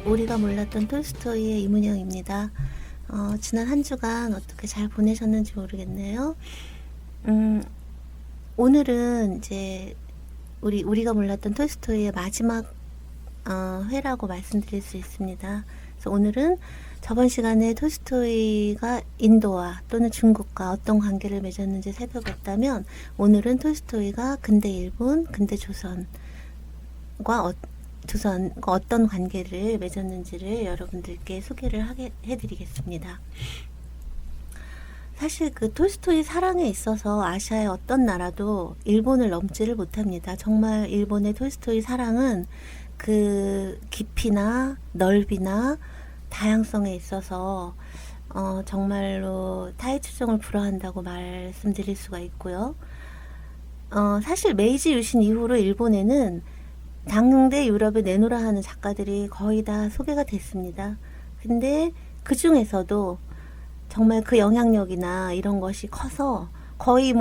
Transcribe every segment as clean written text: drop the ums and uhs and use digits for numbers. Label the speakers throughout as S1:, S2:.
S1: 우리가 몰랐던 톨스토이의 이문영입니다. 지난 한 주간 어떻게 잘 보내셨는지 모르겠네요. 오늘은 이제 우리가 몰랐던 톨스토이의 마지막 회라고 말씀드릴 수 있습니다. 그래서 오늘은 저번 시간에 톨스토이가 인도와 또는 중국과 어떤 관계를 맺었는지 살펴봤다면, 오늘은 톨스토이가 근대 일본, 근대 조선과 어떤 관계를 맺었는지를 여러분들께 소개를 해드리겠습니다. 사실 그 톨스토이 사랑에 있어서 아시아의 어떤 나라도 일본을 넘지를 못합니다. 정말 일본의 톨스토이 사랑은 그 깊이나 넓이나 다양성에 있어서 정말로 타의 추종을 불허한다고 말씀드릴 수가 있고요. 사실 메이지 유신 이후로 일본에는 당대 유럽에 내노라 하는 작가들이 거의 다 소개가 됐습니다. 근데 그 중에서도 정말 그 영향력이나 이런 것이 커서 거의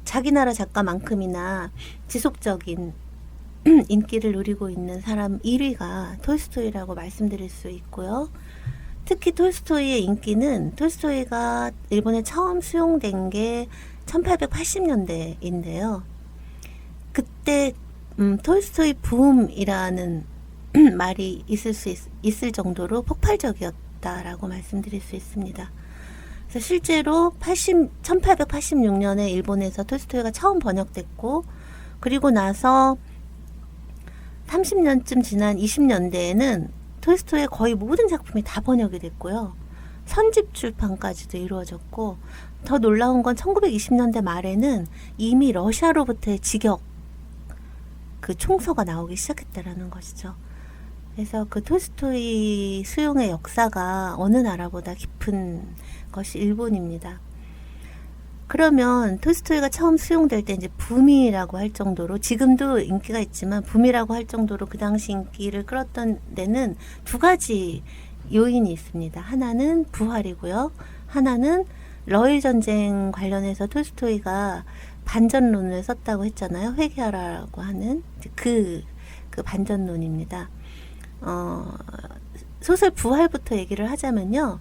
S1: 자기 나라 작가만큼이나 지속적인 인기를 누리고 있는 사람 1위가 톨스토이라고 말씀드릴 수 있고요. 특히 톨스토이의 인기는, 톨스토이가 일본에 처음 수용된 게 1880년대인데요. 그때 톨스토이 붐이라는 말이 있을 정도로 폭발적이었다라고 말씀드릴 수 있습니다. 그래서 실제로 1886년에 일본에서 톨스토이가 처음 번역됐고, 그리고 나서 30년쯤 지난 20년대에는 톨스토이의 거의 모든 작품이 다 번역이 됐고요. 선집 출판까지도 이루어졌고, 더 놀라운 건 1920년대 말에는 이미 러시아로부터의 직역 그 총서가 나오기 시작했다라는 것이죠. 그래서 그 톨스토이 수용의 역사가 어느 나라보다 깊은 것이 일본입니다. 그러면 톨스토이가 처음 수용될 때 이제 붐이라고 할 정도로, 지금도 인기가 있지만 붐이라고 할 정도로 그 당시 인기를 끌었던 데는 두 가지 요인이 있습니다. 하나는 부활이고요. 하나는 러일 전쟁 관련해서 톨스토이가 반전론을 썼다고 했잖아요. 회개하라고 하는 그 반전론입니다. 소설 부활부터 얘기를 하자면요.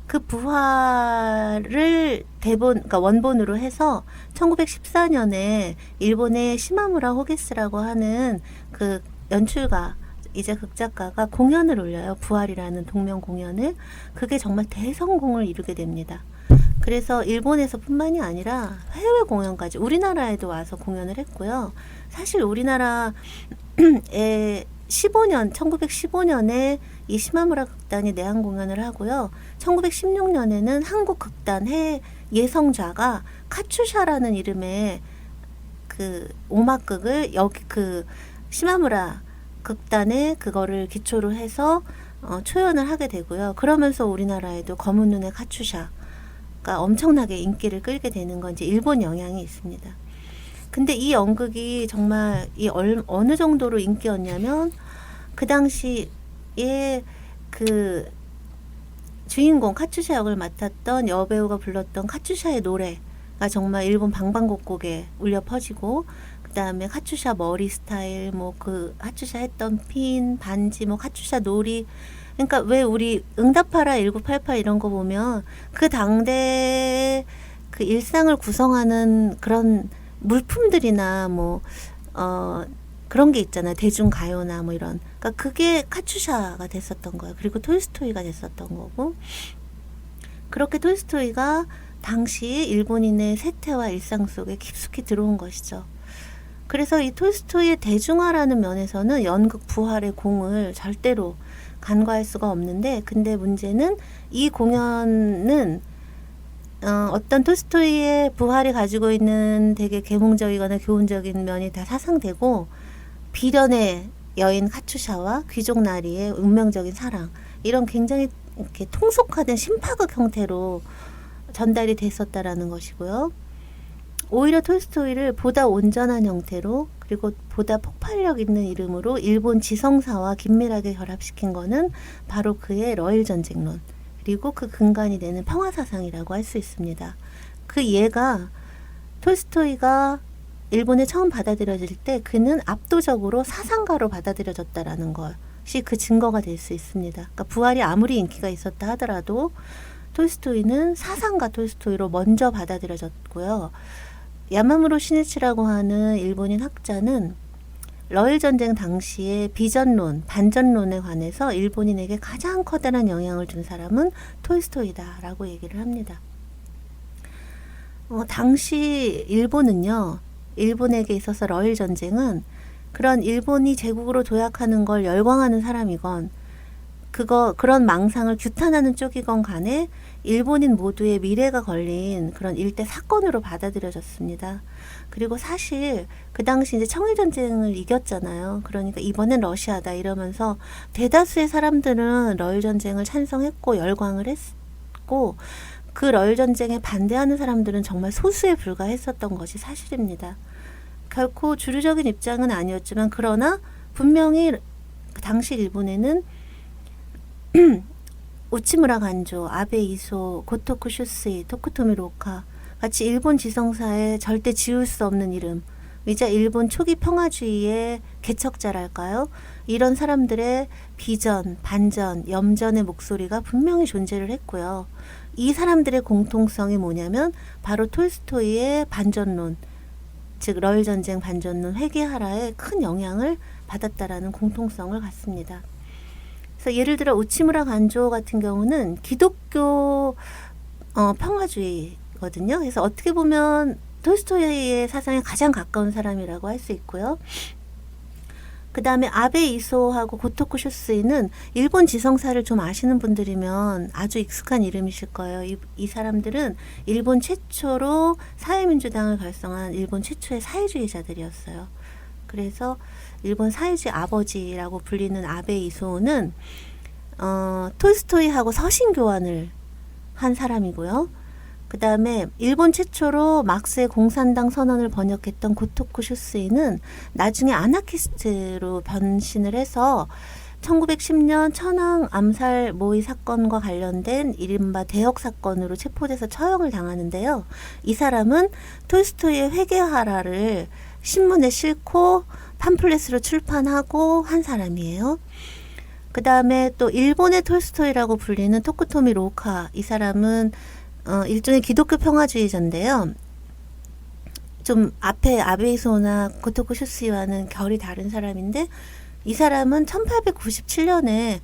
S1: 그 부활을 그러니까 원본으로 해서 1914년에 일본의 시마무라 호게스라고 하는 그 연출가, 이제 극작가가 공연을 올려요. 부활이라는 동명 공연을. 그게 정말 대성공을 이루게 됩니다. 그래서 일본에서 뿐만이 아니라 해외 공연까지, 우리나라에도 와서 공연을 했고요. 사실 우리나라에 1915년에 이 시마무라 극단이 내한 공연을 하고요. 1916년에는 한국 극단 예성좌가 카츄샤라는 이름의 그 오막극을 여기 그 시마무라 극단에 그거를 기초로 해서 초연을 하게 되고요. 그러면서 우리나라에도 검은 눈의 카츄샤 엄청나게 인기를 끌게 되는 건 이제 일본 영향이 있습니다. 근데 이 연극이 정말 어느 정도로 인기였냐면, 그 당시에 그 주인공 카츄샤 역을 맡았던 여배우가 불렀던 카츄샤의 노래가 정말 일본 방방곡곡에 울려 퍼지고, 그 다음에 카츄샤 머리 스타일, 그 카츄샤 했던 핀, 반지, 카츄샤 놀이, 그러니까 왜 우리 응답하라 1988 이런 거 보면 그 당대 그 일상을 구성하는 그런 물품들이나 그런 게 있잖아요. 대중가요나 이런. 그러니까 그게 카츄샤가 됐었던 거예요. 그리고 톨스토이가 됐었던 거고. 그렇게 톨스토이가 당시 일본인의 세태와 일상 속에 깊숙이 들어온 것이죠. 그래서 이 톨스토이의 대중화라는 면에서는 연극 부활의 공을 절대로 간과할 수가 없는데, 근데 문제는 이 공연은 어떤 톨스토이의 부활이 가지고 있는 되게 계몽적이거나 교훈적인 면이 다 사상되고, 비련의 여인 카츄샤와 귀족 나리의 운명적인 사랑, 이런 굉장히 이렇게 통속화된 심파극 형태로 전달이 됐었다라는 것이고요. 오히려 톨스토이를 보다 온전한 형태로, 그리고 보다 폭발력 있는 이름으로 일본 지성사와 긴밀하게 결합시킨 거는 바로 그의 러일 전쟁론, 그리고 그 근간이 되는 평화사상이라고 할 수 있습니다. 그 예가 톨스토이가 일본에 처음 받아들여질 때 그는 압도적으로 사상가로 받아들여졌다라는 걸 그 증거가 될 수 있습니다. 그러니까 부활이 아무리 인기가 있었다 하더라도 톨스토이는 사상가 톨스토이로 먼저 받아들여졌고요. 야마무로 시니치라고 하는 일본인 학자는 러일 전쟁 당시에 비전론, 반전론에 관해서 일본인에게 가장 커다란 영향을 준 사람은 톨스토이다라고 얘기를 합니다. 당시 일본은요, 일본에게 있어서 러일 전쟁은 그런 일본이 제국으로 도약하는 걸 열광하는 사람이건 그런 망상을 규탄하는 쪽이건 간에 일본인 모두의 미래가 걸린 그런 일대 사건으로 받아들여졌습니다. 그리고 사실 그 당시 이제 청일전쟁을 이겼잖아요. 그러니까 이번엔 러시아다 이러면서 대다수의 사람들은 러일전쟁을 찬성했고 열광을 했고, 그 러일전쟁에 반대하는 사람들은 정말 소수에 불과했었던 것이 사실입니다. 결코 주류적인 입장은 아니었지만, 그러나 분명히 그 당시 일본에는 우치무라 간조, 아베 이소, 고토쿠 슈스이, 토쿠토미 로카 같이 일본 지성사에 절대 지울 수 없는 이름, 이제 일본 초기 평화주의의 개척자랄까요? 이런 사람들의 비전, 반전, 염전의 목소리가 분명히 존재를 했고요. 이 사람들의 공통성이 뭐냐면 바로 톨스토이의 반전론, 즉 러일전쟁 반전론 회계하라에 큰 영향을 받았다라는 공통성을 갖습니다. 그래서 예를 들어 우치무라 간조 같은 경우는 기독교 평화주의거든요. 그래서 어떻게 보면 톨스토이의 사상에 가장 가까운 사람이라고 할 수 있고요. 그 다음에 아베 이소하고 고토쿠 슈스이는 일본 지성사를 좀 아시는 분들이면 아주 익숙한 이름이실 거예요. 이 사람들은 일본 최초로 사회민주당을 결성한 일본 최초의 사회주의자들이었어요. 그래서 일본 사회주의 아버지라고 불리는 아베 이소는 톨스토이하고 서신 교환을 한 사람이고요. 그 다음에 일본 최초로 막스의 공산당 선언을 번역했던 고토쿠 슈스이는 나중에 아나키스트로 변신을 해서 1910년 천황 암살 모의 사건과 관련된 이른바 대역 사건으로 체포돼서 처형을 당하는데요. 이 사람은 톨스토이의 회계하라를 신문에 싣고 팜플렛으로 출판하고 한 사람이에요. 그 다음에 또 일본의 톨스토이라고 불리는 토쿠토미 로카, 이 사람은 일종의 기독교 평화주의자인데요. 좀 앞에 아베이소나 고토쿠 슈스이와는 결이 다른 사람인데, 이 사람은 1897년에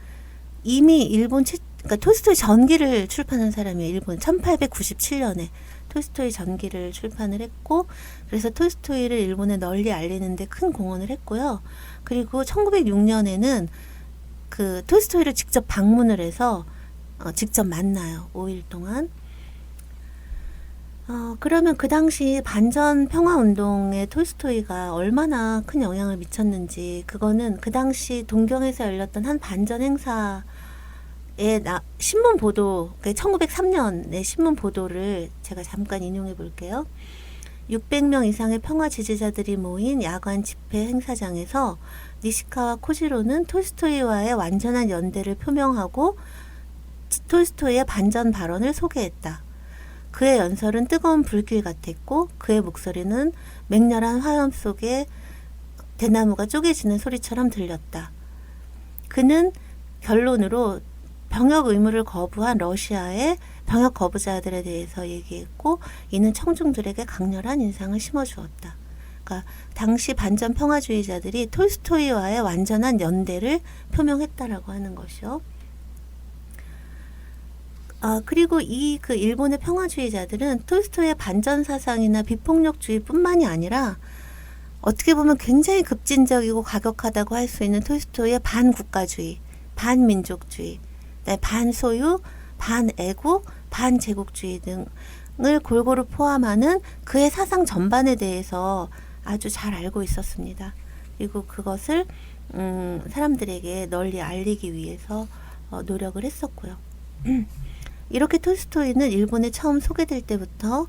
S1: 이미 그러니까 톨스토이 전기를 출판한 사람이에요. 일본 1897년에 톨스토이 전기를 출판을 했고, 그래서 톨스토이를 일본에 널리 알리는데 큰 공헌을 했고요. 그리고 1906년에는 그 톨스토이를 직접 방문을 해서 직접 만나요. 5일 동안. 그러면 그 당시 반전 평화운동에 톨스토이가 얼마나 큰 영향을 미쳤는지, 그거는 그 당시 동경에서 열렸던 한 반전 행사의 신문 보도, 1903년의 신문 보도를 제가 잠깐 인용해 볼게요. 600명 이상의 평화 지지자들이 모인 야간 집회 행사장에서 니시카와 코지로는 톨스토이와의 완전한 연대를 표명하고 톨스토이의 반전 발언을 소개했다. 그의 연설은 뜨거운 불길 같았고 그의 목소리는 맹렬한 화염 속에 대나무가 쪼개지는 소리처럼 들렸다. 그는 결론으로 병역 의무를 거부한 러시아의 병역 거부자들에 대해서 얘기했고, 이는 청중들에게 강렬한 인상을 심어주었다. 그러니까 당시 반전 평화주의자들이 톨스토이와의 완전한 연대를 표명했다라고 하는 것이요. 그리고 그 일본의 평화주의자들은 톨스토이의 반전 사상이나 비폭력주의뿐만이 아니라 어떻게 보면 굉장히 급진적이고 과격하다고 할 수 있는 톨스토이의 반국가주의, 반민족주의, 반소유, 반애국, 반제국주의 등을 골고루 포함하는 그의 사상 전반에 대해서 아주 잘 알고 있었습니다. 그리고 그것을 사람들에게 널리 알리기 위해서 노력을 했었고요. 이렇게 톨스토이는 일본에 처음 소개될 때부터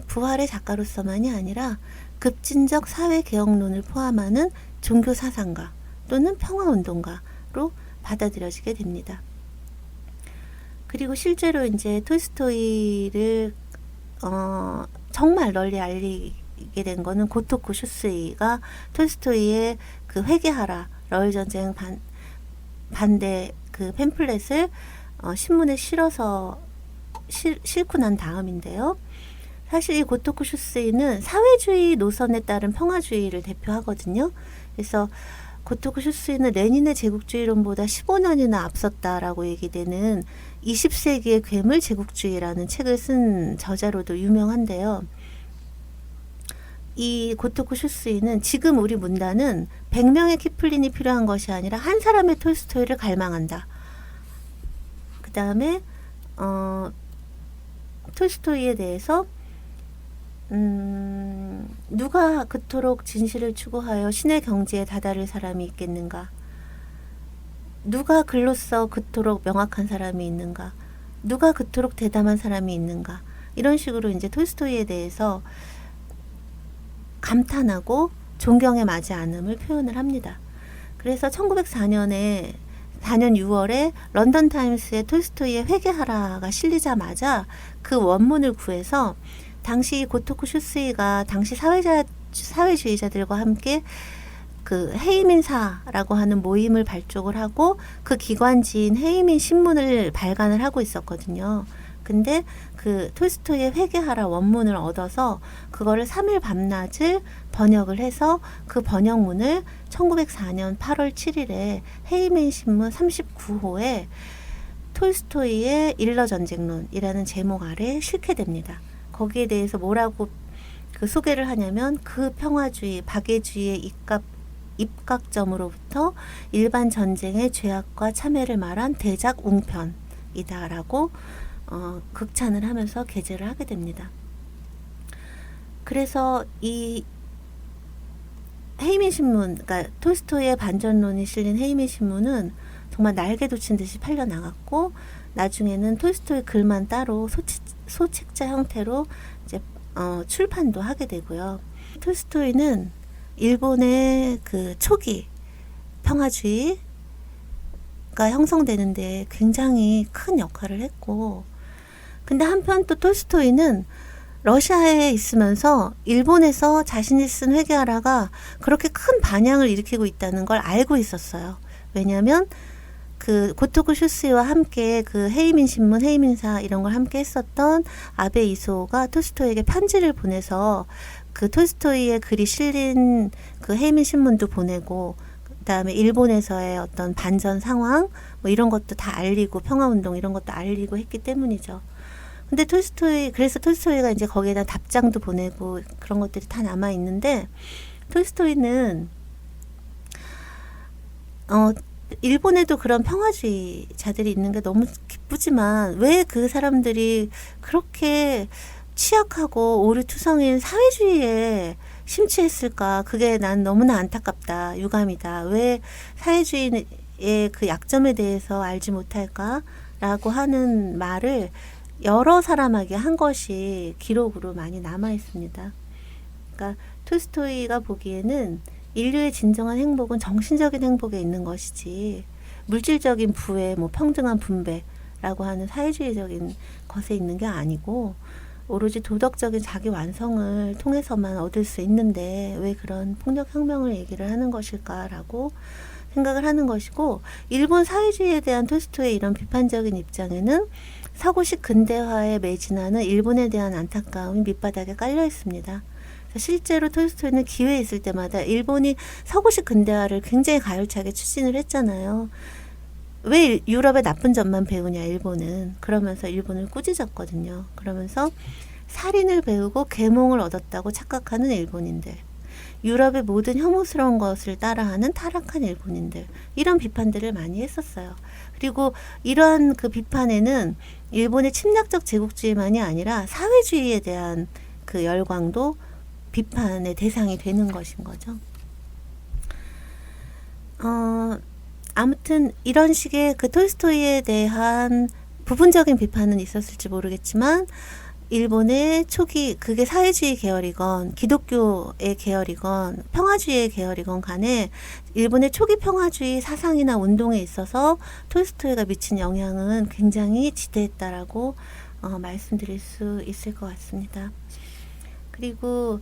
S1: 부활의 작가로서만이 아니라 급진적 사회개혁론을 포함하는 종교사상가 또는 평화운동가로 받아들여지게 됩니다. 그리고 실제로 이제 톨스토이를 정말 널리 알리게 된 거는 고토쿠 슈스이가 톨스토이의 그 회계하라, 러일전쟁 반대 그 팸플렛을 신문에 싣고 난 다음인데요. 사실 이 고토쿠 슈스이는 사회주의 노선에 따른 평화주의를 대표하거든요. 그래서 고토쿠 슈스이는 레닌의 제국주의론보다 15년이나 앞섰다라고 얘기되는 20세기의 괴물 제국주의라는 책을 쓴 저자로도 유명한데요. 이 고토쿠 슈스이는 지금 우리 문단은 100명의 키플린이 필요한 것이 아니라 한 사람의 톨스토이를 갈망한다. 그 다음에 톨스토이에 대해서 누가 그토록 진실을 추구하여 신의 경지에 다다를 사람이 있겠는가? 누가 글로써 그토록 명확한 사람이 있는가? 누가 그토록 대담한 사람이 있는가? 이런 식으로 이제 톨스토이에 대해서 감탄하고 존경에 맞지 않음을 표현을 합니다. 그래서 1904년 6월에 런던 타임스에 톨스토이의 회개하라가 실리자마자 그 원문을 구해서 당시 고토쿠 슈스이가 당시 사회주의자들과 함께 그 해이민사라고 하는 모임을 발족을 하고 그 기관지인 해이민 신문을 발간을 하고 있었거든요. 근데 그 톨스토이의 회개하라 원문을 얻어서 그거를 3일 밤낮을 번역을 해서 그 번역문을 1904년 8월 7일에 해이민 신문 39호에 톨스토이의 일러전쟁론이라는 제목 아래 실게 됩니다. 거기에 대해서 뭐라고 그 소개를 하냐면 그 평화주의, 박애주의의 입각점으로부터 일반 전쟁의 죄악과 참회를 말한 대작 웅편이다라고 극찬을 하면서 게재를 하게 됩니다. 그래서 이 해이민 신문, 그러니까 톨스토이의 반전론이 실린 해이민 신문은 정말 날개 돋친 듯이 팔려 나갔고 나중에는 톨스토이 글만 따로 소책자 형태로 이제 출판도 하게 되고요. 톨스토이는 일본의 그 초기 평화주의가 형성되는데 굉장히 큰 역할을 했고, 근데 한편 또 톨스토이는 러시아에 있으면서 일본에서 자신이 쓴 회개하라가 그렇게 큰 반향을 일으키고 있다는 걸 알고 있었어요. 왜냐하면 그 고토쿠 슈스이와 함께 그 해이민 신문, 해이민사 이런 걸 함께 했었던 아베 이소가 톨스토이에게 편지를 보내서 그 톨스토이의 글이 실린 그 해이민 신문도 보내고, 그 다음에 일본에서의 어떤 반전 상황 뭐 이런 것도 다 알리고 평화운동 이런 것도 알리고 했기 때문이죠. 근데 그래서 톨스토이가 이제 거기에다 답장도 보내고 그런 것들이 다 남아 있는데, 톨스토이는 일본에도 그런 평화주의자들이 있는 게 너무 기쁘지만 왜 그 사람들이 그렇게 취약하고 오류투성인 사회주의에 심취했을까? 그게 난 너무나 안타깝다, 유감이다. 왜 사회주의의 그 약점에 대해서 알지 못할까? 라고 하는 말을 여러 사람에게 한 것이 기록으로 많이 남아 있습니다. 그러니까 톨스토이가 보기에는 인류의 진정한 행복은 정신적인 행복에 있는 것이지 물질적인 부의 평등한 분배라고 하는 사회주의적인 것에 있는 게 아니고 오로지 도덕적인 자기 완성을 통해서만 얻을 수 있는데 왜 그런 폭력혁명을 얘기를 하는 것일까라고 생각을 하는 것이고, 일본 사회주의에 대한 톨스토이의 이런 비판적인 입장에는 서구식 근대화에 매진하는 일본에 대한 안타까움이 밑바닥에 깔려 있습니다. 실제로 톨스토이는 기회 있을 때마다 일본이 서구식 근대화를 굉장히 가열차게 추진을 했잖아요. 왜 유럽의 나쁜 점만 배우냐 일본은, 그러면서 일본을 꾸짖었거든요. 그러면서 살인을 배우고 계몽을 얻었다고 착각하는 일본인들, 유럽의 모든 혐오스러운 것을 따라하는 타락한 일본인들, 이런 비판들을 많이 했었어요. 그리고 이러한 그 비판에는 일본의 침략적 제국주의만이 아니라 사회주의에 대한 그 열광도 비판의 대상이 되는 것인 거죠. 아무튼 이런 식의 그 톨스토이에 대한 부분적인 비판은 있었을지 모르겠지만 일본의 초기, 그게 사회주의 계열이건 기독교의 계열이건 평화주의의 계열이건 간에 일본의 초기 평화주의 사상이나 운동에 있어서 톨스토이가 미친 영향은 굉장히 지대했다라고 말씀드릴 수 있을 것 같습니다. 그리고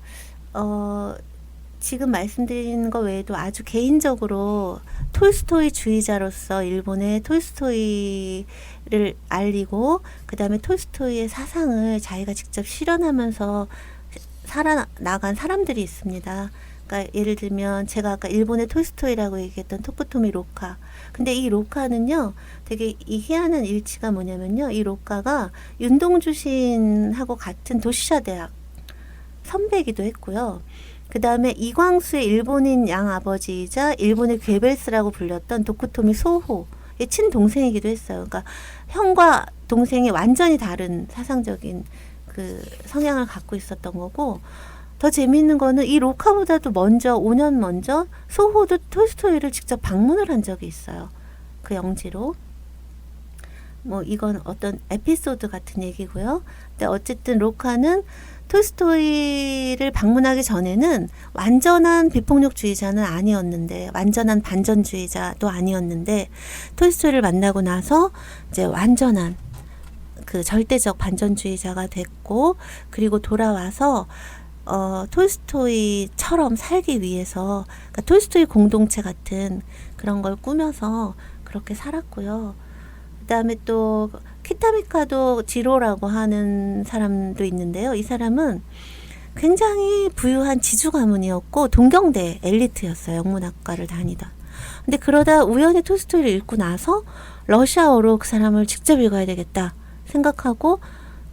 S1: 지금 말씀드린 거 외에도 아주 개인적으로 톨스토이 주의자로서 일본의 톨스토이를 알리고 그 다음에 톨스토이의 사상을 자기가 직접 실현하면서 살아나간 사람들이 있습니다. 그러니까 예를 들면 제가 아까 일본의 톨스토이라고 얘기했던 토쿠토미 로카. 근데 이 로카는요, 되게 이 희한한 일치가 뭐냐면요, 이 로카가 윤동주 시인하고 같은 도시샤 대학 선배이기도 했고요. 그 다음에 이광수의 일본인 양아버지이자 일본의 괴벨스라고 불렸던 도쿠토미 소호의 친동생이기도 했어요. 그러니까 형과 동생이 완전히 다른 사상적인 그 성향을 갖고 있었던 거고, 더 재미있는 거는 이 로카보다도 먼저, 5년 먼저 소호도 톨스토이를 직접 방문을 한 적이 있어요. 그 영지로. 뭐 이건 어떤 에피소드 같은 얘기고요. 근데 어쨌든 로카는 톨스토이를 방문하기 전에는 완전한 비폭력주의자는 아니었는데, 완전한 반전주의자도 아니었는데, 톨스토이를 만나고 나서 이제 완전한 그 절대적 반전주의자가 됐고, 그리고 돌아와서 톨스토이처럼 살기 위해서, 그러니까 톨스토이 공동체 같은 그런 걸 꾸며서 그렇게 살았고요. 그 다음에 또 키타미카도 지로라고 하는 사람도 있는데요. 이 사람은 굉장히 부유한 지주 가문이었고 동경대 엘리트였어요. 영문학과를 다니다. 근데 그러다 우연히 톨스토이를 읽고 나서 러시아어로 그 사람을 직접 읽어야 되겠다 생각하고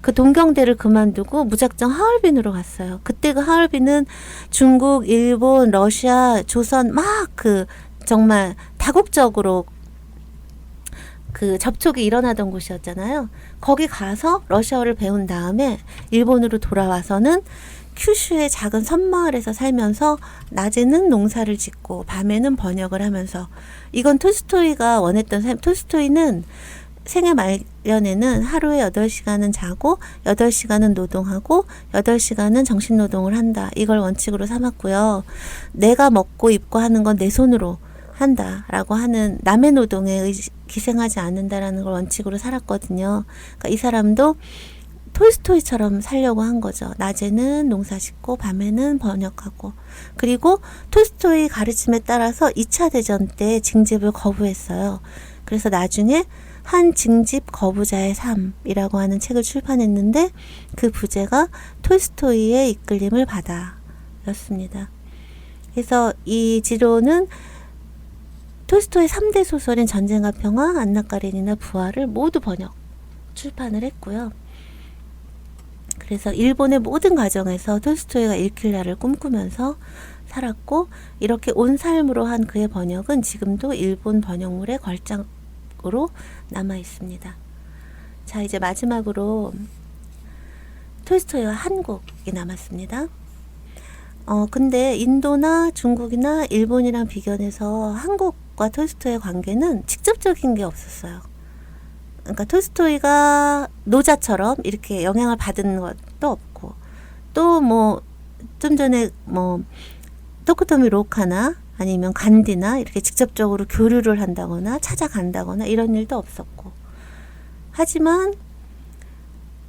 S1: 그 동경대를 그만두고 무작정 하얼빈으로 갔어요. 그때 그 하얼빈은 중국, 일본, 러시아, 조선 막 그 정말 다국적으로 그 접촉이 일어나던 곳이었잖아요. 거기 가서 러시아어를 배운 다음에 일본으로 돌아와서는 큐슈의 작은 섬마을에서 살면서 낮에는 농사를 짓고 밤에는 번역을 하면서, 이건 톨스토이가 원했던 삶. 톨스토이는 생애 말년에는 하루에 8시간은 자고 8시간은 노동하고 8시간은 정신노동을 한다. 이걸 원칙으로 삼았고요. 내가 먹고 입고 하는 건 내 손으로 한다라고 하는 남의 노동에 기생하지 않는다라는 걸 원칙으로 살았거든요. 그러니까 이 사람도 톨스토이처럼 살려고 한 거죠. 낮에는 농사 짓고 밤에는 번역하고. 그리고 톨스토이 가르침에 따라서 2차 대전 때 징집을 거부했어요. 그래서 나중에 한 징집 거부자의 삶이라고 하는 책을 출판했는데 그 부제가 톨스토이의 이끌림을 받아 였습니다. 그래서 이 지로는 톨스토이 3대 소설인 전쟁과 평화, 안나 까레니나 부활을 모두 번역, 출판을 했고요. 그래서 일본의 모든 가정에서 톨스토이가 읽힐 날을 꿈꾸면서 살았고, 이렇게 온 삶으로 한 그의 번역은 지금도 일본 번역물의 걸작으로 남아 있습니다. 자, 이제 마지막으로 톨스토이와 한국이 남았습니다. 근데 인도나 중국이나 일본이랑 비교해서 한국과 톨스토이의 관계는 직접적인 게 없었어요. 그러니까 톨스토이가 노자처럼 이렇게 영향을 받은 것도 없고, 또 뭐 좀 전에 뭐 토쿠토미 로카나 아니면 간디나 이렇게 직접적으로 교류를 한다거나 찾아간다거나 이런 일도 없었고, 하지만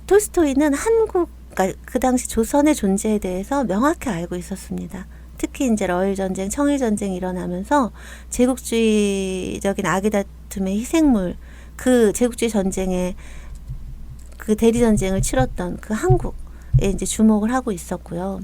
S1: 톨스토이는 한국, 그러니까 그 당시 조선의 존재에 대해서 명확히 알고 있었습니다. 특히 이제 러일 전쟁, 청일 전쟁이 일어나면서 제국주의적인 악의 다툼의 희생물, 그 제국주의 전쟁에 그 대리 전쟁을 치렀던 그 한국에 이제 주목을 하고 있었고요.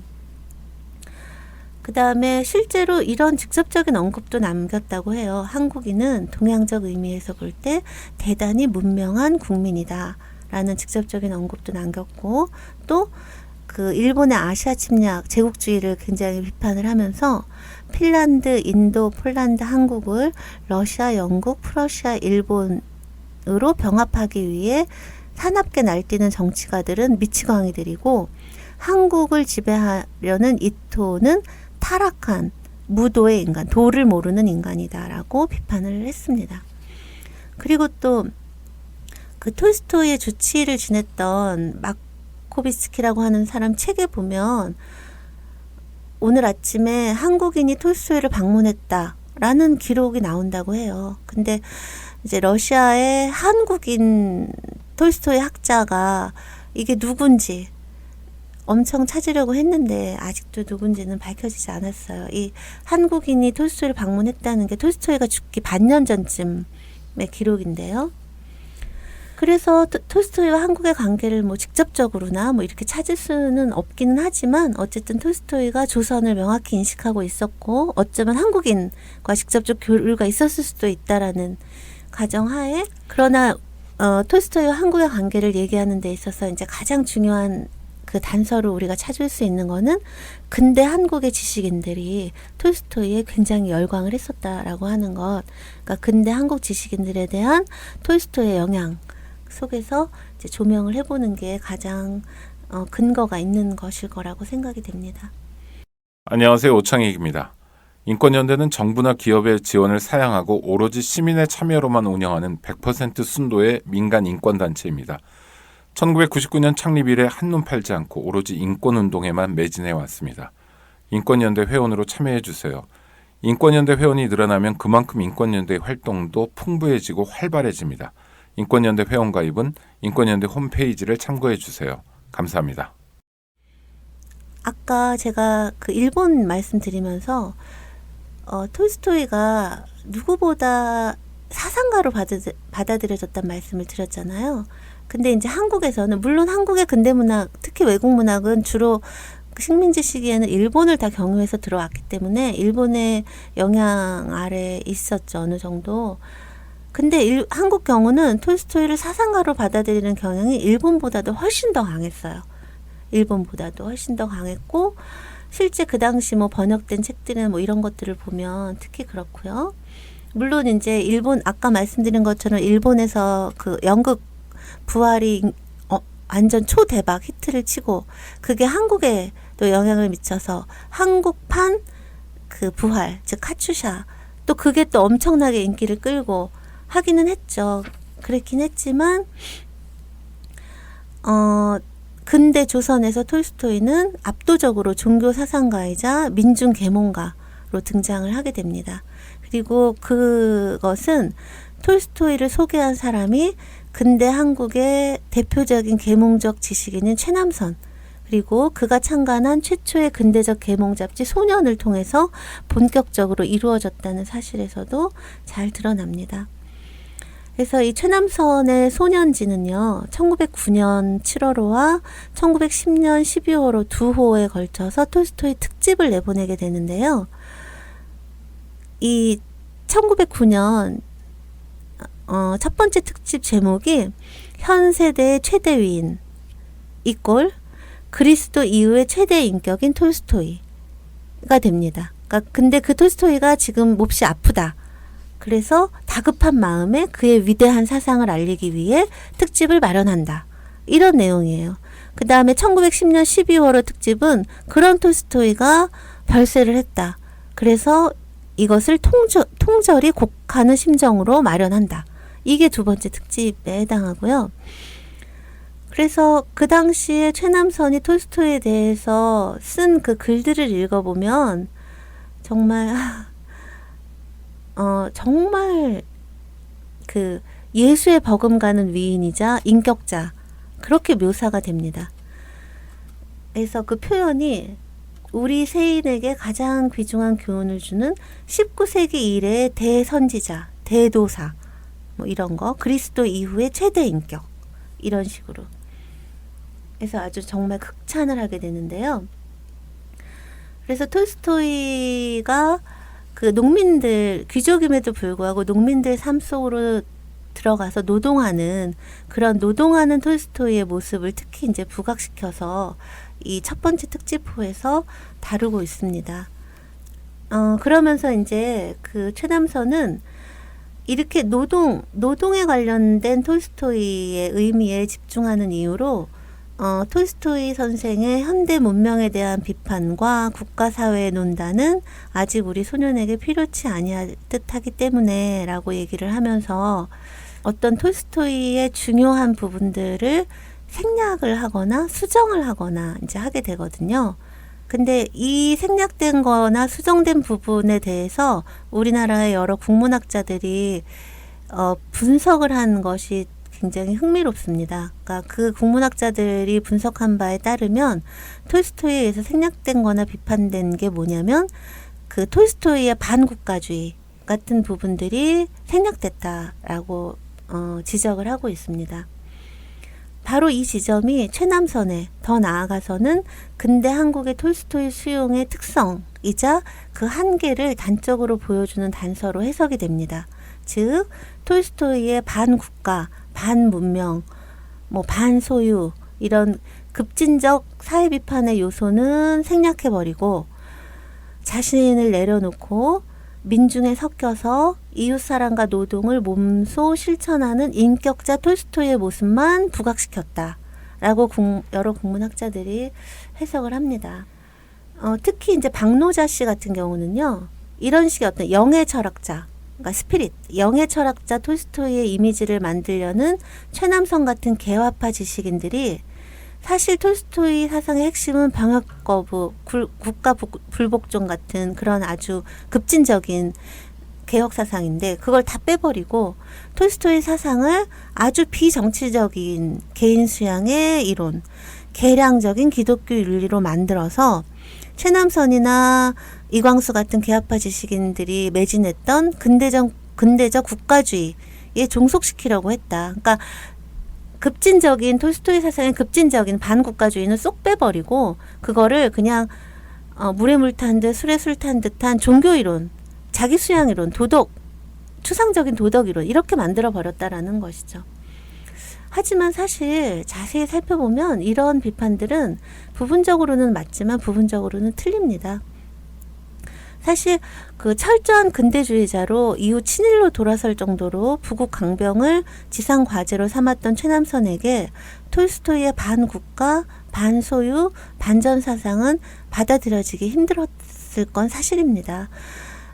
S1: 그 다음에 실제로 이런 직접적인 언급도 남겼다고 해요. 한국인은 동양적 의미에서 볼 때 대단히 문명한 국민이다 라는 직접적인 언급도 남겼고, 또 그 일본의 아시아 침략, 제국주의를 굉장히 비판을 하면서 핀란드, 인도, 폴란드, 한국을 러시아, 영국, 프러시아, 일본으로 병합하기 위해 사납게 날뛰는 정치가들은 미치광이들이고, 한국을 지배하려는 이토는 타락한 무도의 인간, 도를 모르는 인간이다라고 비판을 했습니다. 그리고 또 그 톨스토이의 주치의를 지냈던 마코비스키라고 하는 사람 책에 보면 오늘 아침에 한국인이 톨스토이를 방문했다라는 기록이 나온다고 해요. 근데 이제 러시아의 한국인 톨스토이 학자가 이게 누군지 엄청 찾으려고 했는데 아직도 누군지는 밝혀지지 않았어요. 이 한국인이 톨스토이를 방문했다는 게 톨스토이가 죽기 반년 전쯤의 기록인데요. 그래서 톨스토이와 한국의 관계를 뭐 직접적으로나 뭐 이렇게 찾을 수는 없기는 하지만 어쨌든 톨스토이가 조선을 명확히 인식하고 있었고 어쩌면 한국인과 직접적 교류가 있었을 수도 있다라는 가정하에, 그러나 톨스토이와 한국의 관계를 얘기하는 데 있어서 이제 가장 중요한 그 단서를 우리가 찾을 수 있는 거는 근대 한국의 지식인들이 톨스토이에 굉장히 열광을 했었다라고 하는 것. 그러니까 근대 한국 지식인들에 대한 톨스토이의 영향 속에서 이제 조명을 해보는 게 가장 근거가 있는 것일 거라고 생각이 됩니다.
S2: 안녕하세요. 오창익입니다. 인권연대는 정부나 기업의 지원을 사양하고 오로지 시민의 참여로만 운영하는 100% 순도의 민간 인권단체입니다. 1999년 창립 이래 한눈 팔지 않고 오로지 인권운동에만 매진해 왔습니다. 인권연대 회원으로 참여해 주세요. 인권연대 회원이 늘어나면 그만큼 인권연대의 활동도 풍부해지고 활발해집니다. 인권연대 회원 가입은 인권연대 홈페이지를 참고해 주세요. 감사합니다.
S1: 아까 제가 그 일본 말씀드리면서 톨스토이가 누구보다 사상가로 받아들여졌단 말씀을 드렸잖아요. 근데 이제 한국에서는 물론 한국의 근대문학, 특히 외국문학은 주로 식민지 시기에는 일본을 다 경유해서 들어왔기 때문에 일본의 영향 아래 있었죠, 어느 정도. 근데 한국 경우는 톨스토이를 사상가로 받아들이는 경향이 일본보다도 훨씬 더 강했어요. 일본보다도 훨씬 더 강했고, 실제 그 당시 뭐 번역된 책들은 뭐 이런 것들을 보면 특히 그렇고요. 물론 이제 일본, 아까 말씀드린 것처럼 일본에서 그 연극 부활이 완전 초대박 히트를 치고 그게 한국에 또 영향을 미쳐서 한국판 그 부활, 즉 카츄샤, 또 그게 또 엄청나게 인기를 끌고 하기는 했죠. 그랬긴 했지만 근대 조선에서 톨스토이는 압도적으로 종교 사상가이자 민중 계몽가로 등장을 하게 됩니다. 그리고 그것은 톨스토이를 소개한 사람이 근대 한국의 대표적인 계몽적 지식인인 최남선, 그리고 그가 창간한 최초의 근대적 계몽 잡지 소년을 통해서 본격적으로 이루어졌다는 사실에서도 잘 드러납니다. 그래서 이 최남선의 소년지는요, 1909년 7월호와 1910년 12월호 두 호에 걸쳐서 톨스토이 특집을 내보내게 되는데요. 이 1909년 첫 번째 특집 제목이 현 세대의 최대 위인 이꼴 그리스도 이후의 최대 인격인 톨스토이가 됩니다. 그러니까 근데 그 톨스토이가 지금 몹시 아프다. 그래서 다급한 마음에 그의 위대한 사상을 알리기 위해 특집을 마련한다. 이런 내용이에요. 그 다음에 1910년 12월호 특집은 그런 톨스토이가 별세를 했다. 그래서 이것을 통절히 곡하는 심정으로 마련한다. 이게 두 번째 특집에 해당하고요. 그래서 그 당시에 최남선이 톨스토이에 대해서 쓴 그 글들을 읽어보면 정말 정말 그 예수에 버금가는 위인이자 인격자, 그렇게 묘사가 됩니다. 그래서 그 표현이 우리 세인에게 가장 귀중한 교훈을 주는 19세기 이래의 대선지자, 대도사, 뭐 이런 거, 그리스도 이후의 최대 인격, 이런 식으로. 그래서 아주 정말 극찬을 하게 되는데요. 그래서 톨스토이가 그 농민들, 귀족임에도 불구하고 농민들 삶 속으로 들어가서 노동하는, 그런 노동하는 톨스토이의 모습을 특히 이제 부각시켜서 이 첫 번째 특집호에서 다루고 있습니다. 그러면서 이제 그 최남선은 이렇게 노동에 관련된 톨스토이의 의미에 집중하는 이유로 톨스토이 선생의 현대 문명에 대한 비판과 국가사회의 논단은 아직 우리 소년에게 필요치 아니할 듯하기 때문에 라고 얘기를 하면서 어떤 톨스토이의 중요한 부분들을 생략을 하거나 수정을 하거나 이제 하게 되거든요. 근데 이 생략된 거나 수정된 부분에 대해서 우리나라의 여러 국문학자들이 분석을 한 것이 굉장히 흥미롭습니다. 그러니까 그 국문학자들이 분석한 바에 따르면 톨스토이에 의해서 생략된 거나 비판된 게 뭐냐면 그 톨스토이의 반국가주의 같은 부분들이 생략됐다라고 지적을 하고 있습니다. 바로 이 지점이 최남선의, 더 나아가서는 근대 한국의 톨스토이 수용의 특성이자 그 한계를 단적으로 보여주는 단서로 해석이 됩니다. 즉 톨스토이의 반국가, 반문명, 반소유 이런 급진적 사회 비판의 요소는 생략해버리고 자신을 내려놓고 민중에 섞여서 이웃사랑과 노동을 몸소 실천하는 인격자 톨스토이의 모습만 부각시켰다 라고 여러 국문학자들이 해석을 합니다. 특히 이제 박노자 씨 같은 경우는요, 이런 식의 어떤 영의 철학자, 그러니까 스피릿, 영의 철학자 톨스토이의 이미지를 만들려는 최남선 같은 개화파 지식인들이 사실 톨스토이 사상의 핵심은 병역 거부, 국가 불복종 같은 그런 아주 급진적인 개혁 사상인데 그걸 다 빼버리고 톨스토이 사상을 아주 비정치적인 개인 수양의 이론, 개량적인 기독교 윤리로 만들어서 최남선이나 이광수 같은 개화파 지식인들이 매진했던 근대적 국가주의에 종속시키려고 했다. 그러니까 급진적인 톨스토이 사상의 급진적인 반국가주의는 쏙 빼버리고 그거를 그냥 물에 물 탄 듯 술에 술 탄 듯한 종교이론, 자기수양이론, 도덕, 추상적인 도덕이론 이렇게 만들어 버렸다라는 것이죠. 하지만 사실 자세히 살펴보면 이런 비판들은 부분적으로는 맞지만 부분적으로는 틀립니다. 사실 그 철저한 근대주의자로 이후 친일로 돌아설 정도로 부국 강병을 지상 과제로 삼았던 최남선에게 톨스토이의 반국가, 반소유, 반전 사상은 받아들여지기 힘들었을 건 사실입니다.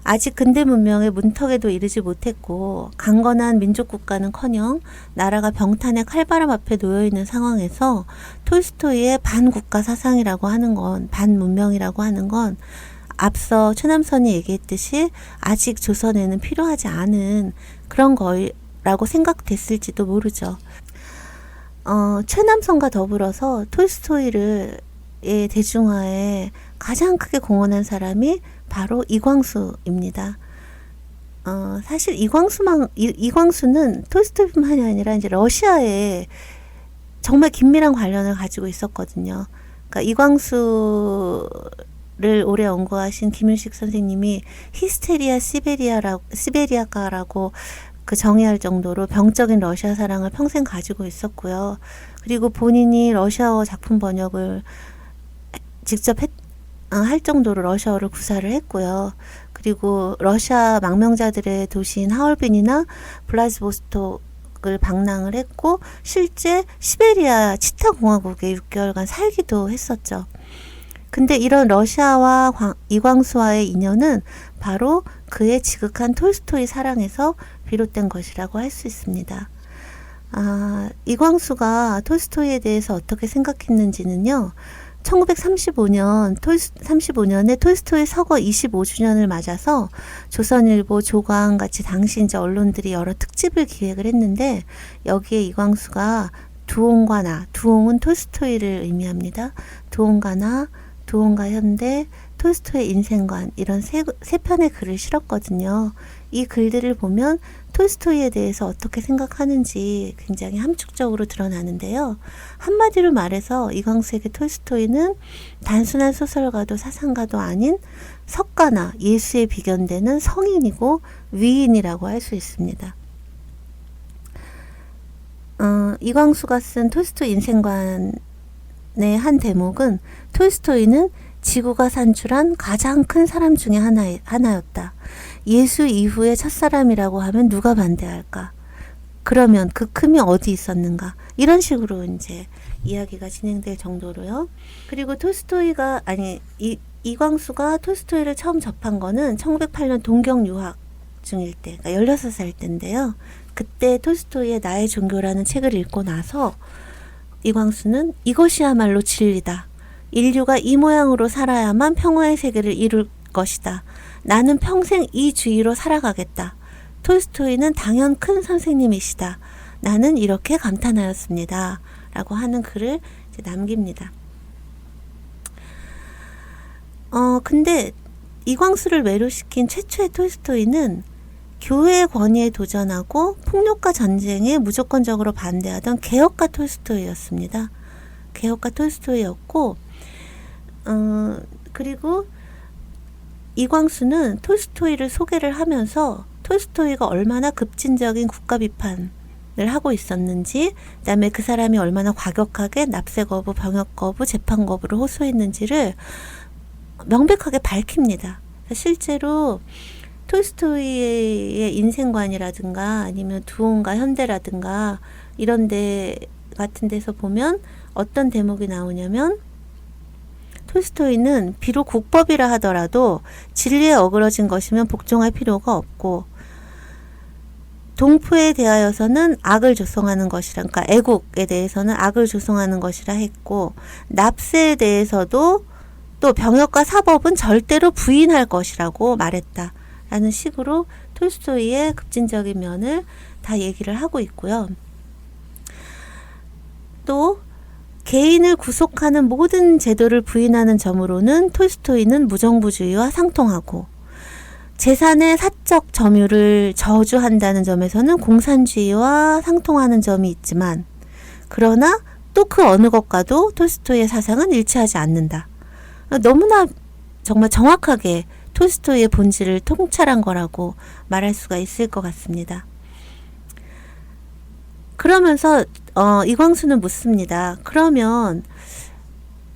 S1: 아직 근대 문명의 문턱에도 이르지 못했고 강건한 민족국가는커녕 나라가 병탄의 칼바람 앞에 놓여있는 상황에서 톨스토이의 반국가 사상이라고 하는 건, 반문명이라고 하는 건 앞서 최남선이 얘기했듯이 아직 조선에는 필요하지 않은 그런 거라고 생각됐을지도 모르죠. 최남선과 더불어서 톨스토이의 대중화에 가장 크게 공헌한 사람이 바로 이광수입니다. 사실 이광수는 톨스토이뿐만이 아니라 이제 러시아에 정말 긴밀한 관련을 가지고 있었거든요. 그러니까 이광수를 오래 연구하신 김윤식 선생님이 히스테리아 시베리아가라고 그 정의할 정도로 병적인 러시아 사랑을 평생 가지고 있었고요. 그리고 본인이 러시아어 작품 번역을 직접 할 정도로 러시아어를 구사를 했고요. 그리고 러시아 망명자들의 도시인 하얼빈이나 블라디보스톡을 방랑을 했고 실제 시베리아 치타 공화국에 6개월간 살기도 했었죠. 근데 이런 러시아와 이광수와의 인연은 바로 그의 지극한 톨스토이 사랑에서 비롯된 것이라고 할 수 있습니다. 이광수가 톨스토이에 대해서 어떻게 생각했는지는요. 1935년에 톨스토이 서거 25주년을 맞아서 조선일보, 조광 같이 당시 이제 언론들이 여러 특집을 기획을 했는데 여기에 이광수가 두옹과 나, 두옹은 톨스토이를 의미합니다. 두옹과 나, 두옹과 현대, 톨스토이의 인생관 이런 세 편의 글을 실었거든요. 이 글들을 보면 톨스토이에 대해서 어떻게 생각하는지 굉장히 함축적으로 드러나는데요. 한마디로 말해서 이광수에게 톨스토이는 단순한 소설가도 사상가도 아닌 석가나 예수에 비견되는 성인이고 위인이라고 할 수 있습니다. 이광수가 쓴 톨스토이 인생관의 한 대목은 톨스토이는 지구가 산출한 가장 큰 사람 중에 하나였다. 예수 이후의 첫사람이라고 하면 누가 반대할까? 그러면 그 큼이 어디 있었는가? 이런 식으로 이제 이야기가 진행될 정도로요. 그리고 이광수가 톨스토이를 처음 접한 거는 1908년 동경 유학 중일 때, 그러니까 16살 때인데요. 그때 톨스토이의 나의 종교라는 책을 읽고 나서 이광수는 이것이야말로 진리다. 인류가 이 모양으로 살아야만 평화의 세계를 이룰 것이다. 나는 평생 이 주의로 살아가겠다. 톨스토이는 당연 큰 선생님이시다. 나는 이렇게 감탄하였습니다. 라고 하는 글을 이제 남깁니다. 근데 이광수를 매료시킨 최초의 톨스토이는 교회의 권위에 도전하고 폭력과 전쟁에 무조건적으로 반대하던 개혁가 톨스토이였습니다. 개혁가 톨스토이였고, 그리고 이광수는 톨스토이를 소개를 하면서 톨스토이가 얼마나 급진적인 국가 비판을 하고 있었는지, 그다음에 그 사람이 얼마나 과격하게 납세 거부, 병역 거부, 재판 거부를 호소했는지를 명백하게 밝힙니다. 실제로 톨스토이의 인생관이라든가 아니면 두온과 현대라든가 이런 데 같은 데서 보면 어떤 대목이 나오냐면, 톨스토이는 비록 국법이라 하더라도 진리에 어그러진 것이면 복종할 필요가 없고, 동포에 대하여서는 악을 조성하는 것이라, 그러니까 애국에 대해서는 악을 조성하는 것이라 했고, 납세에 대해서도 또 병역과 사법은 절대로 부인할 것이라고 말했다 라는 식으로 톨스토이의 급진적인 면을 다 얘기를 하고 있고요. 또 개인을 구속하는 모든 제도를 부인하는 점으로는 톨스토이는 무정부주의와 상통하고, 재산의 사적 점유를 저주한다는 점에서는 공산주의와 상통하는 점이 있지만, 그러나 또 그 어느 것과도 톨스토이의 사상은 일치하지 않는다. 너무나 정말 정확하게 톨스토이의 본질을 통찰한 거라고 말할 수가 있을 것 같습니다. 그러면서 이광수는 묻습니다. 그러면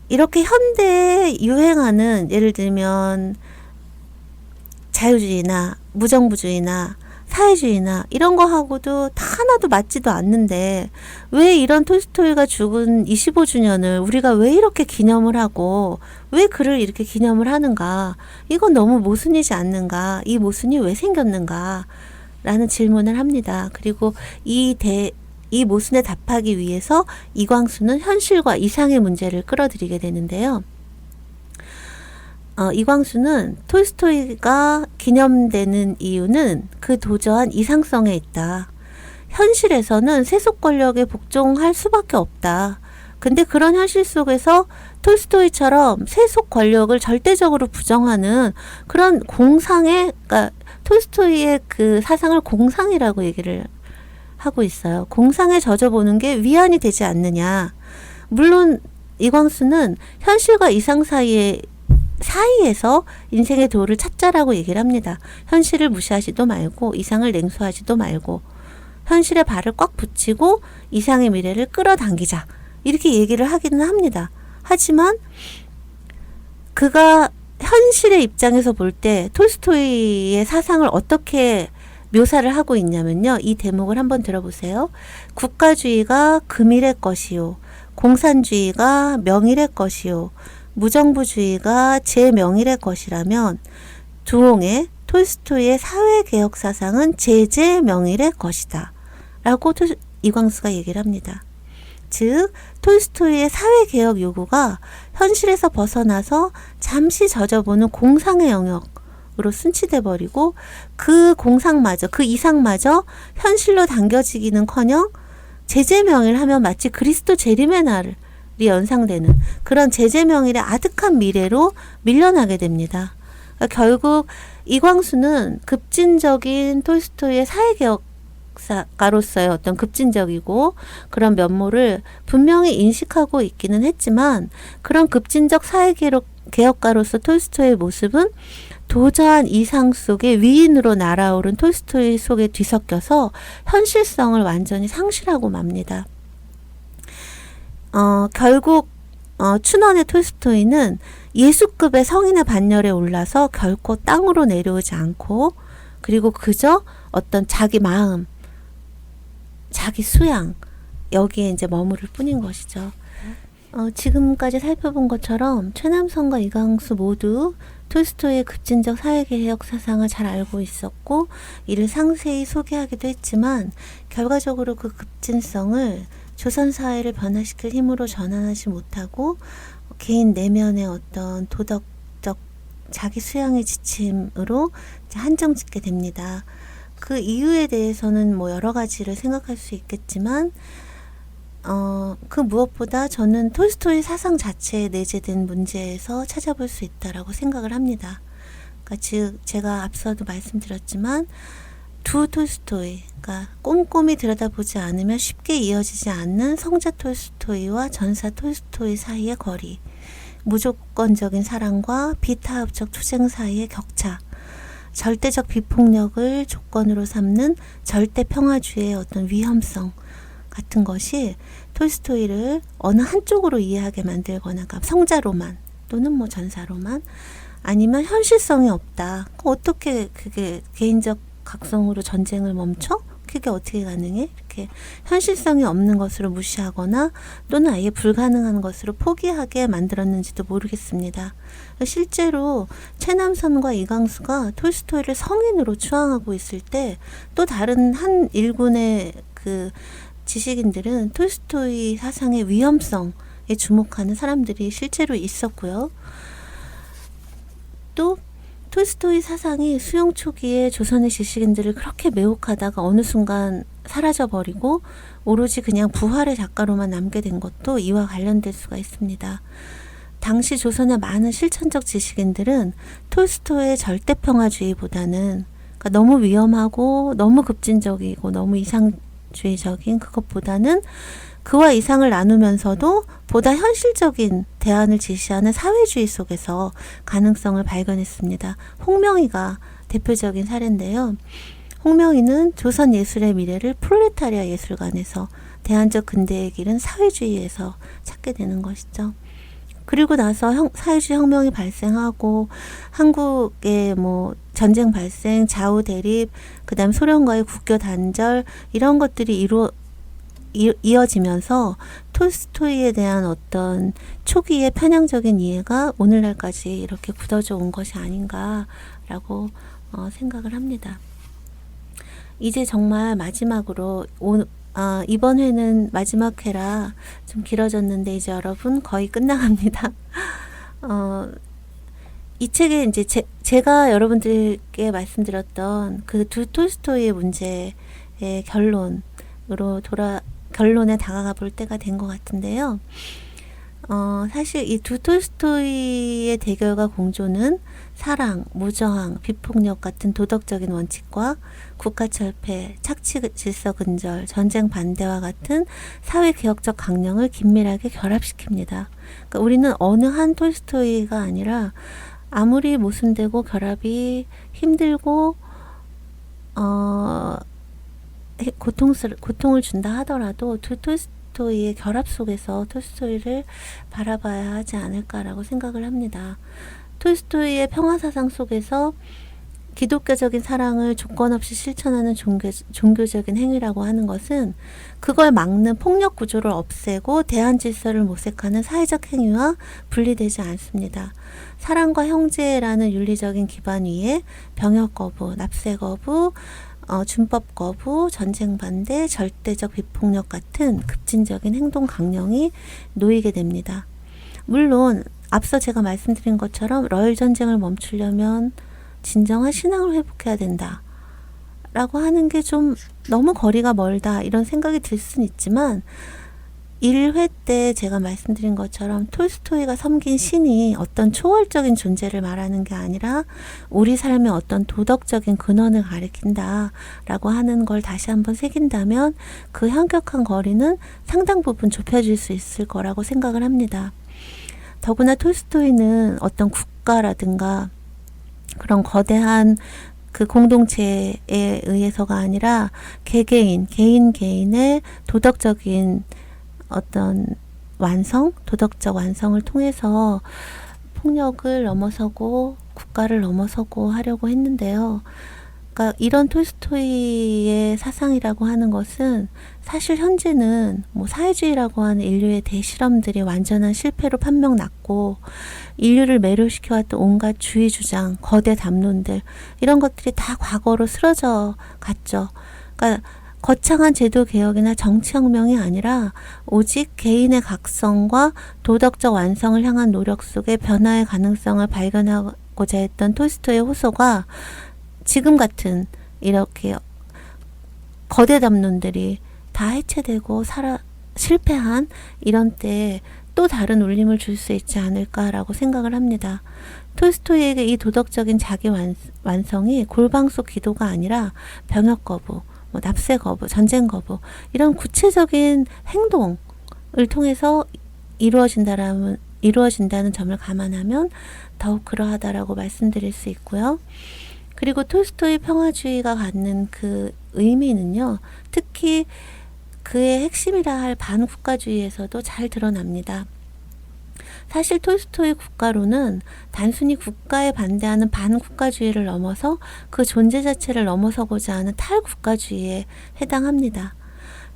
S1: 이렇게 현대에 유행하는, 예를 들면 자유주의나 무정부주의나 사회주의나 이런 거하고도 다 하나도 맞지도 않는데 왜 이런 톨스토이가 죽은 25주년을 우리가 왜 이렇게 기념을 하고 왜 그를 이렇게 기념을 하는가? 이건 너무 모순이지 않는가? 이 모순이 왜 생겼는가? 라는 질문을 합니다. 그리고 이 모순에 답하기 위해서 이광수는 현실과 이상의 문제를 끌어들이게 되는데요. 이광수는 톨스토이가 기념되는 이유는 그 도저한 이상성에 있다. 현실에서는 세속 권력에 복종할 수밖에 없다. 근데 그런 현실 속에서 톨스토이처럼 세속 권력을 절대적으로 부정하는 그런 그러니까 톨스토이의 그 사상을 공상이라고 얘기를 하고 있어요. 공상에 젖어보는 게 위안이 되지 않느냐. 물론 이광수는 현실과 이상 사이에서 인생의 도를 찾자라고 얘기를 합니다. 현실을 무시하지도 말고 이상을 냉소하지도 말고 현실에 발을 꽉 붙이고 이상의 미래를 끌어당기자, 이렇게 얘기를 하기는 합니다. 하지만 그가 현실의 입장에서 볼 때 톨스토이의 사상을 어떻게 묘사를 하고 있냐면요. 이 대목을 한번 들어보세요. 국가주의가 금일의 것이요, 공산주의가 명일의 것이요, 무정부주의가 제명일의 것이라면 두옹의 톨스토이의 사회개혁 사상은 제제명일의 것이다 라고 이광수가 얘기를 합니다. 즉 톨스토이의 사회개혁 요구가 현실에서 벗어나서 잠시 젖어보는 공상의 영역으로 순치돼 버리고, 그 공상마저, 그 이상마저 현실로 당겨지기는커녕 제제명일 하면 마치 그리스도 재림의 날을 연상되는 그런 제제명일의 아득한 미래로 밀려나게 됩니다. 그러니까 결국 이광수는 급진적인 톨스토이의 사회개혁가로서의 어떤 급진적이고 그런 면모를 분명히 인식하고 있기는 했지만, 그런 급진적 사회개혁가로서 톨스토이의 모습은 도저한 이상 속에 위인으로 날아오른 톨스토이 속에 뒤섞여서 현실성을 완전히 상실하고 맙니다. 결국 춘원의 톨스토이는 예수급의 성인의 반열에 올라서 결코 땅으로 내려오지 않고, 그리고 그저 어떤 자기 마음, 자기 수양, 여기에 이제 머무를 뿐인 것이죠. 지금까지 살펴본 것처럼 최남선과 이광수 모두 톨스토이의 급진적 사회개혁 사상을 잘 알고 있었고 이를 상세히 소개하기도 했지만, 결과적으로 그 급진성을 조선 사회를 변화시킬 힘으로 전환하지 못하고 개인 내면의 어떤 도덕적 자기 수양의 지침으로 한정 짓게 됩니다. 그 이유에 대해서는 뭐 여러 가지를 생각할 수 있겠지만 그 무엇보다 저는 톨스토이 사상 자체에 내재된 문제에서 찾아볼 수 있다라고 생각을 합니다. 그러니까 즉 제가 앞서도 말씀드렸지만 두 톨스토이, 그러니까 꼼꼼히 들여다보지 않으면 쉽게 이어지지 않는 성자 톨스토이와 전사 톨스토이 사이의 거리, 무조건적인 사랑과 비타협적 투쟁 사이의 격차, 절대적 비폭력을 조건으로 삼는 절대 평화주의의 어떤 위험성 같은 것이 톨스토이를 어느 한쪽으로 이해하게 만들거나, 그러니까 성자로만 또는 뭐 전사로만, 아니면 현실성이 없다. 어떻게 그게 개인적 각성으로 전쟁을 멈춰? 그게 어떻게 가능해? 이렇게 현실성이 없는 것으로 무시하거나 또는 아예 불가능한 것으로 포기하게 만들었는지도 모르겠습니다. 실제로 최남선과 이강수가 톨스토이를 성인으로 추앙하고 있을 때 또 다른 한 일군의 그 지식인들은 톨스토이 사상의 위험성에 주목하는 사람들이 실제로 있었고요. 또 톨스토이 사상이 수용 초기에 조선의 지식인들을 그렇게 매혹하다가 어느 순간 사라져버리고 오로지 그냥 부활의 작가로만 남게 된 것도 이와 관련될 수가 있습니다. 당시 조선의 많은 실천적 지식인들은 톨스토이의 절대평화주의보다는, 그러니까 너무 위험하고 너무 급진적이고 너무 이상주의적인 그것보다는 그와 이상을 나누면서도 보다 현실적인 대안을 제시하는 사회주의 속에서 가능성을 발견했습니다. 홍명희가 대표적인 사례인데요. 홍명희는 조선 예술의 미래를 프롤레타리아 예술관에서, 대안적 근대의 길은 사회주의에서 찾게 되는 것이죠. 그리고 나서 사회주의 혁명이 발생하고 한국의 뭐 전쟁 발생, 좌우 대립, 그다음 소련과의 국교 단절, 이런 것들이 이어지면서 톨스토이에 대한 어떤 초기의 편향적인 이해가 오늘날까지 이렇게 굳어져 온 것이 아닌가라고 생각을 합니다. 이제 정말 마지막으로 이번 회는 마지막 회라 좀 길어졌는데 이제 여러분 거의 끝나갑니다. 이 책에 이제 제가 여러분들께 말씀드렸던 그 두 톨스토이의 문제의 결론에 다가가 볼 때가 된 것 같은데요. 사실 이 두 톨스토이의 대결과 공조는 사랑, 무저항, 비폭력 같은 도덕적인 원칙과 국가철폐, 착취 질서 근절, 전쟁 반대와 같은 사회개혁적 강령을 긴밀하게 결합시킵니다. 그러니까 우리는 어느 한 톨스토이가 아니라 아무리 모순되고 결합이 힘들고 고통을 준다 하더라도 두 톨스토이의 결합 속에서 톨스토이를 바라봐야 하지 않을까라고 생각을 합니다. 톨스토이의 평화사상 속에서 기독교적인 사랑을 조건 없이 실천하는 종교적인 행위라고 하는 것은 그걸 막는 폭력 구조를 없애고 대한 질서를 모색하는 사회적 행위와 분리되지 않습니다. 사랑과 형제라는 윤리적인 기반 위에 병역 거부, 납세 거부, 준법 거부, 전쟁 반대, 절대적 비폭력 같은 급진적인 행동 강령이 놓이게 됩니다. 물론 앞서 제가 말씀드린 것처럼 러일 전쟁을 멈추려면 진정한 신앙을 회복해야 된다 라고 하는 게 좀 너무 거리가 멀다 이런 생각이 들 수는 있지만 1회 때 제가 말씀드린 것처럼 톨스토이가 섬긴 신이 어떤 초월적인 존재를 말하는 게 아니라 우리 삶의 어떤 도덕적인 근원을 가리킨다 라고 하는 걸 다시 한번 새긴다면 그 현격한 거리는 상당 부분 좁혀질 수 있을 거라고 생각을 합니다. 더구나 톨스토이는 어떤 국가라든가 그런 거대한 그 공동체에 의해서가 아니라 개인의 도덕적인 어떤 도덕적 완성을 통해서 폭력을 넘어서고 국가를 넘어서고 하려고 했는데요. 그러니까 이런 톨스토이의 사상이라고 하는 것은 사실 현재는 뭐 사회주의라고 하는 인류의 대실험들이 완전한 실패로 판명났고 인류를 매료시켜왔던 온갖 주의 주장, 거대 담론들 이런 것들이 다 과거로 쓰러져 갔죠. 그러니까 거창한 제도 개혁이나 정치혁명이 아니라 오직 개인의 각성과 도덕적 완성을 향한 노력 속에 변화의 가능성을 발견하고자 했던 톨스토이의 호소가 지금 같은 이렇게 거대 담론들이 다 해체되고 실패한 이런 때에 또 다른 울림을 줄 수 있지 않을까라고 생각을 합니다. 톨스토이에게 이 도덕적인 자기 완성이 골방 속 기도가 아니라 병역 거부, 납세 거부, 전쟁 거부 이런 구체적인 행동을 통해서 이루어진다는 점을 감안하면 더욱 그러하다라고 말씀드릴 수 있고요. 그리고 톨스토이 평화주의가 갖는 그 의미는요, 특히 그의 핵심이라 할 반국가주의에서도 잘 드러납니다. 사실 톨스토이 국가론은 단순히 국가에 반대하는 반국가주의를 넘어서 그 존재 자체를 넘어서고자 하는 탈국가주의에 해당합니다.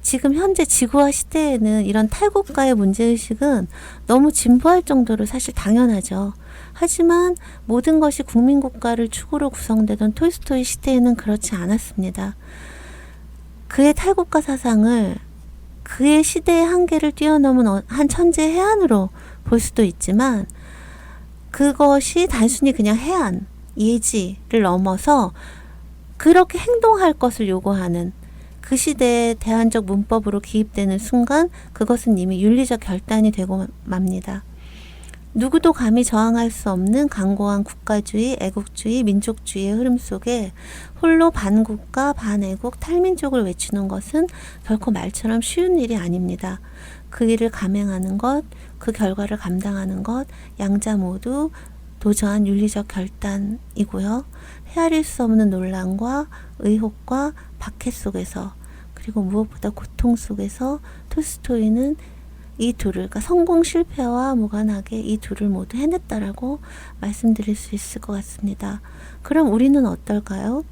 S1: 지금 현재 지구화 시대에는 이런 탈국가의 문제의식은 너무 진부할 정도로 사실 당연하죠. 하지만 모든 것이 국민국가를 축으로 구성되던 톨스토이 시대에는 그렇지 않았습니다. 그의 탈국가 사상을 그의 시대의 한계를 뛰어넘은 한 천재의 해안으로 볼 수도 있지만 그것이 단순히 그냥 해안, 예지를 넘어서 그렇게 행동할 것을 요구하는 그 시대의 대안적 문법으로 기입되는 순간 그것은 이미 윤리적 결단이 되고 맙니다. 누구도 감히 저항할 수 없는 강고한 국가주의, 애국주의, 민족주의의 흐름 속에 홀로 반국가, 반애국, 탈민족을 외치는 것은 결코 말처럼 쉬운 일이 아닙니다. 그 일을 감행하는 것, 그 결과를 감당하는 것, 양자 모두 도저한 윤리적 결단이고요. 헤아릴 수 없는 논란과 의혹과 박해 속에서 그리고 무엇보다 고통 속에서 톨스토이는 이 둘을, 그러니까 성공 실패와 무관하게 이 둘을 모두 해냈다라고 말씀드릴 수 있을 것 같습니다. 그럼 우리는 어떨까요?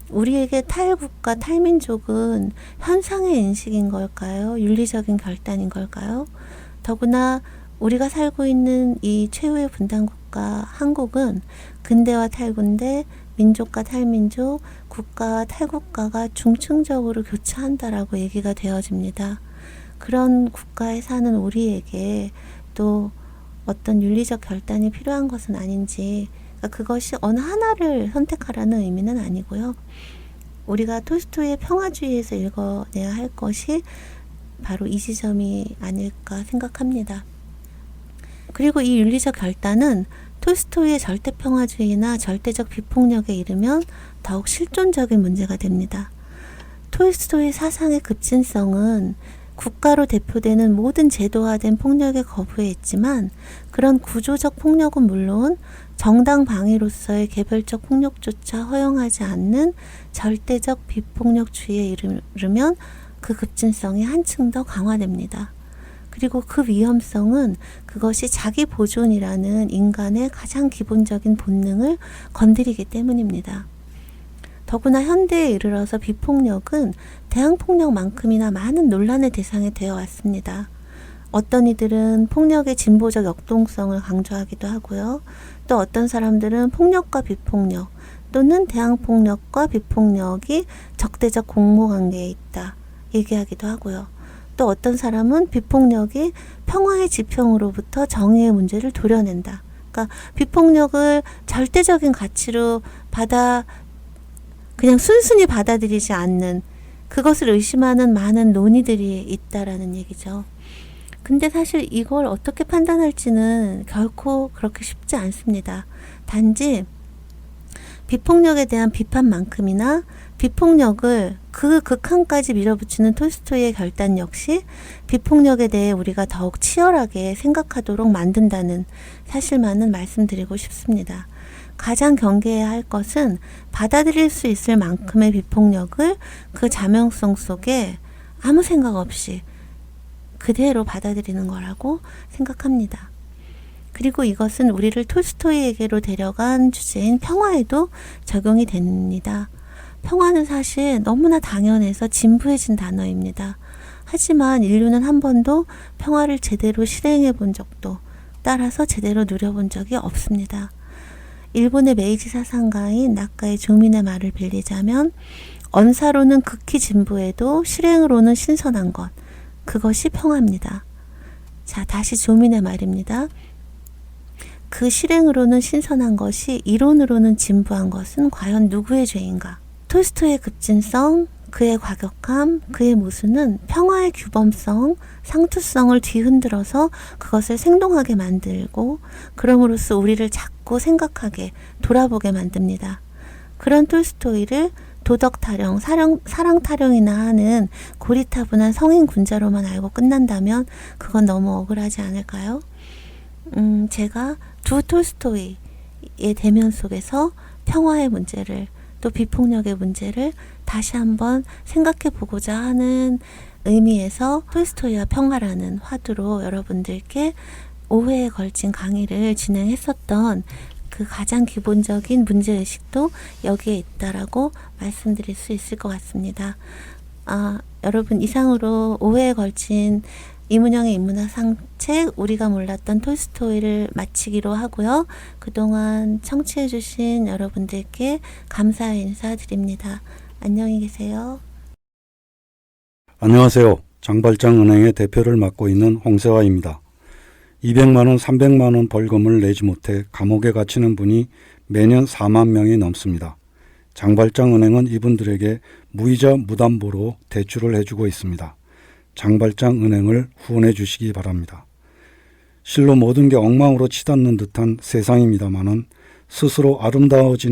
S1: 우리에게 탈국가, 탈민족은 현상의 인식인 걸까요? 윤리적인 결단인 걸까요? 더구나 우리가 살고 있는 이 최후의 분단국가 한국은 근대와 탈근대, 민족과 탈민족, 국가와 탈국가가 중층적으로 교차한다라고 얘기가 되어집니다. 그런 국가에 사는 우리에게 또 어떤 윤리적 결단이 필요한 것은 아닌지, 그러니까 그것이 어느 하나를 선택하라는 의미는 아니고요. 우리가 톨스토이의 평화주의에서 읽어내야 할 것이 바로 이 지점이 아닐까 생각합니다. 그리고 이 윤리적 결단은 톨스토이의 절대평화주의나 절대적 비폭력에 이르면 더욱 실존적인 문제가 됩니다. 톨스토이 사상의 급진성은 국가로 대표되는 모든 제도화된 폭력의 거부에 있지만 그런 구조적 폭력은 물론 정당 방위로서의 개별적 폭력조차 허용하지 않는 절대적 비폭력주의에 이르면 그 급진성이 한층 더 강화됩니다. 그리고 그 위험성은 그것이 자기 보존이라는 인간의 가장 기본적인 본능을 건드리기 때문입니다. 더구나 현대에 이르러서 비폭력은 대항폭력만큼이나 많은 논란의 대상이 되어 왔습니다. 어떤 이들은 폭력의 진보적 역동성을 강조하기도 하고요. 또 어떤 사람들은 폭력과 비폭력 또는 대항폭력과 비폭력이 적대적 공모관계에 있다 얘기하기도 하고요. 또 어떤 사람은 비폭력이 평화의 지평으로부터 정의의 문제를 도려낸다. 그러니까 비폭력을 절대적인 가치로 그냥 순순히 받아들이지 않는, 그것을 의심하는 많은 논의들이 있다라는 얘기죠. 근데 사실 이걸 어떻게 판단할지는 결코 그렇게 쉽지 않습니다. 단지 비폭력에 대한 비판만큼이나 비폭력을 그 극한까지 밀어붙이는 톨스토이의 결단 역시 비폭력에 대해 우리가 더욱 치열하게 생각하도록 만든다는 사실만은 말씀드리고 싶습니다. 가장 경계해야 할 것은 받아들일 수 있을 만큼의 비폭력을 그 자명성 속에 아무 생각 없이 그대로 받아들이는 거라고 생각합니다. 그리고 이것은 우리를 톨스토이에게로 데려간 주제인 평화에도 적용이 됩니다. 평화는 사실 너무나 당연해서 진부해진 단어입니다. 하지만 인류는 한 번도 평화를 제대로 실행해 본 적도, 따라서 제대로 누려본 적이 없습니다. 일본의 메이지 사상가인 나카의 조민의 말을 빌리자면 언사로는 극히 진부해도 실행으로는 신선한 것, 그것이 평화입니다. 자, 다시 조민의 말입니다. 그 실행으로는 신선한 것이 이론으로는 진부한 것은 과연 누구의 죄인가? 톨스토이의 급진성, 그의 과격함, 그의 모순은 평화의 규범성, 상투성을 뒤흔들어서 그것을 생동하게 만들고 그럼으로써 우리를 자꾸 생각하게 돌아보게 만듭니다. 그런 톨스토이를 도덕 타령, 사랑 타령이나 하는 고리타분한 성인 군자로만 알고 끝난다면 그건 너무 억울하지 않을까요? 제가 두 톨스토이의 대면 속에서 평화의 문제를 또 비폭력의 문제를 다시 한번 생각해 보고자 하는 의미에서 톨스토이와 평화라는 화두로 여러분들께 5회에 걸친 강의를 진행했었던 그 가장 기본적인 문제의식도 여기에 있다라고 말씀드릴 수 있을 것 같습니다. 여러분 이상으로 5회에 걸친 이문영의 인문학 상책 우리가 몰랐던 톨스토이를 마치기로 하고요. 그동안 청취해주신 여러분들께 감사의 인사드립니다. 안녕히 계세요.
S3: 안녕하세요. 장발장은행의 대표를 맡고 있는 홍세화입니다. 200만 원, 300만 원 벌금을 내지 못해 감옥에 갇히는 분이 매년 4만 명이 넘습니다. 장발장은행은 이분들에게 무이자 무담보로 대출을 해주고 있습니다. 장발장은행을 후원해 주시기 바랍니다. 실로 모든 게 엉망으로 치닫는 듯한 세상입니다마는 스스로 아름다워지는